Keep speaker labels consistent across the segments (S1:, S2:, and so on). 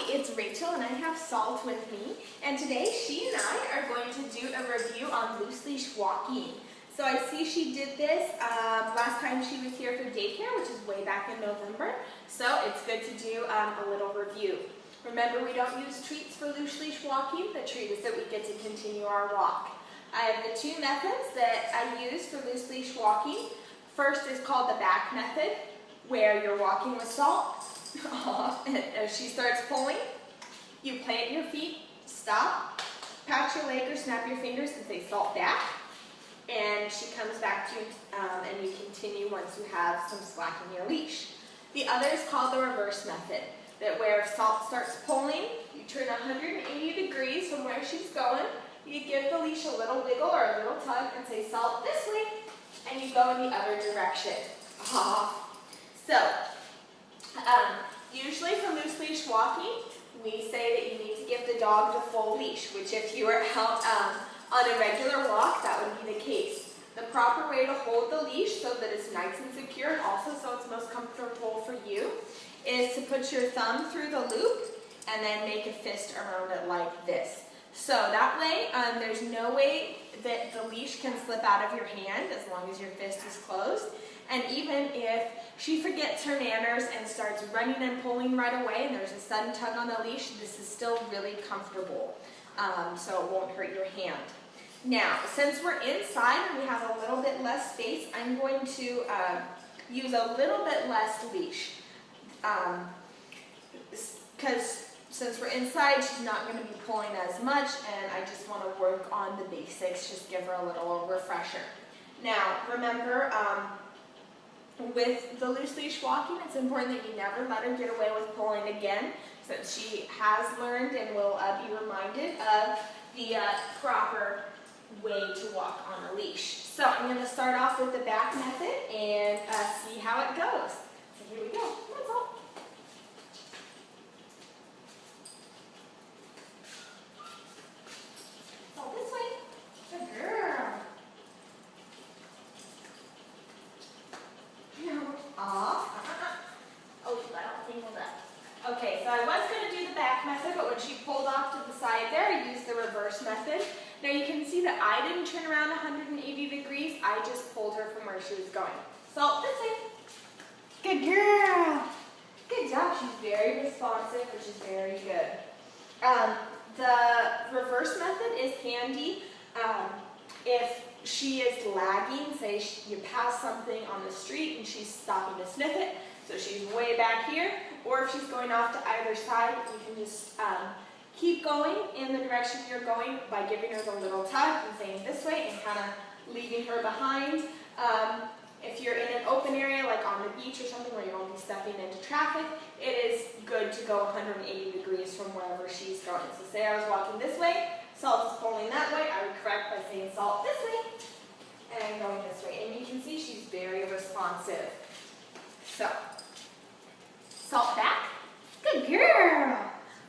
S1: it's Rachel and I have Salt with me, and today she and I are going to do a review on loose leash walking. So I see she did this last time she was here for daycare, which is way back in November, so it's good to do a little review. Remember, we don't use treats for loose leash walking. The treat is that we get to continue our walk. I have the two methods that I use for loose leash walking. First is called the back method, where you're walking with Salt. And as she starts pulling, you plant your feet, stop, pat your leg or snap your fingers and say Salt back. And she comes back to you and you continue once you have some slack in your leash. The other is called the reverse method, that where if Salt starts pulling, you turn 180 degrees from where she's going, you give the leash a little wiggle or a little tug and say Salt this way, and you go in the other direction. Usually for loose leash walking, we say that you need to give the dog the full leash, which if you are out on a regular walk, that would be the case. The proper way to hold the leash so that it's nice and secure, and also so it's most comfortable for you, is to put your thumb through the loop and then make a fist around it like this. So that way, there's no way that the leash can slip out of your hand as long as your fist is closed. And even if she forgets her manners and starts running and pulling right away and there's a sudden tug on the leash, this is still really comfortable, so it won't hurt your hand. Now, since we're inside and we have a little bit less space, I'm going to use a little bit less leash. Because since we're inside, she's not going to be pulling as much, and I just want to work on the basics, just give her a little refresher. Now, remember, with the loose leash walking, it's important that you never let her get away with pulling again, since she has learned and will be reminded of the proper way to walk on a leash. So I'm going to start off with the back method and see how it goes. So here we go. That's all. So this way. Good girl. Oh, I don't think of that. Okay, so I was going to do the back method, but when she pulled off to the side there, I used the reverse method. Now you can see that I didn't turn around 180 degrees, I just pulled her from where she was going. So this way. Good girl. Good job. She's very responsive, which is very good. The reverse method is handy if she is lagging, say you pass something on the street and she's stopping to sniff it, so she's way back here, or if she's going off to either side, you can just keep going in the direction you're going by giving her the little tug and saying this way and kind of leaving her behind. If you're in an open area like on the beach or something where you won't be stepping into traffic, it is good to go 180 degrees from wherever she's going. So say I was walking this way, Salt is pulling that way, I would correct by saying Salt this way, and going this way. And you can see she's very responsive. So, Salt back. Good girl.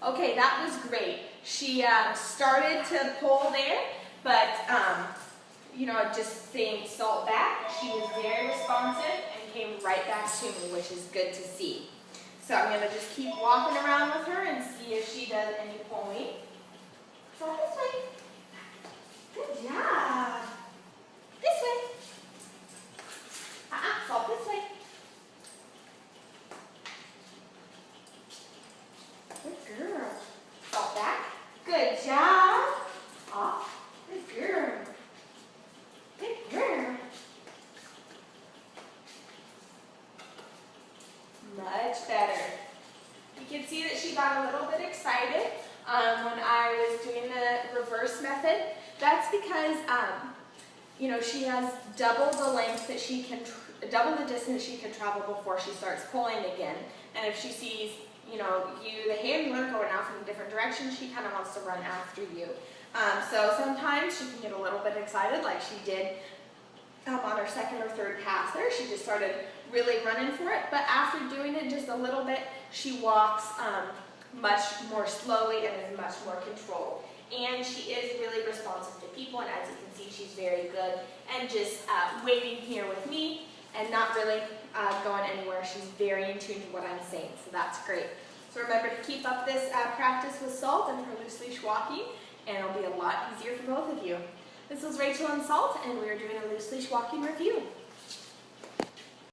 S1: Okay, that was great. She started to pull there, but you know, just saying Salt back, she was very responsive and came right back to me, which is good to see. So I'm going to just keep walking around with her and see if she does any pulling. Salt this way. Good job. This way. Salt this way. Good girl. Salt back. Good job. Off. Good girl. Good girl. Much better. You can see that she got a little bit excited when I was doing the reverse method. That's because you know, she has double the length that she can, double the distance she can travel before she starts pulling again. And if she sees, you know, you, the handler, going off in a different direction, she kind of wants to run after you. So sometimes she can get a little bit excited, like she did on her second or third pass there. She just started really running for it. But after doing it just a little bit, she walks much more slowly and is much more controlled. And she is really responsive to people, and as you can see, she's very good and just waiting here with me and not really going anywhere. She's very in tune to what I'm saying, so that's great. So remember to keep up this practice with Salt and her loose leash walking, and it'll be a lot easier for both of you. This is Rachel and Salt, and we are doing a loose leash walking review.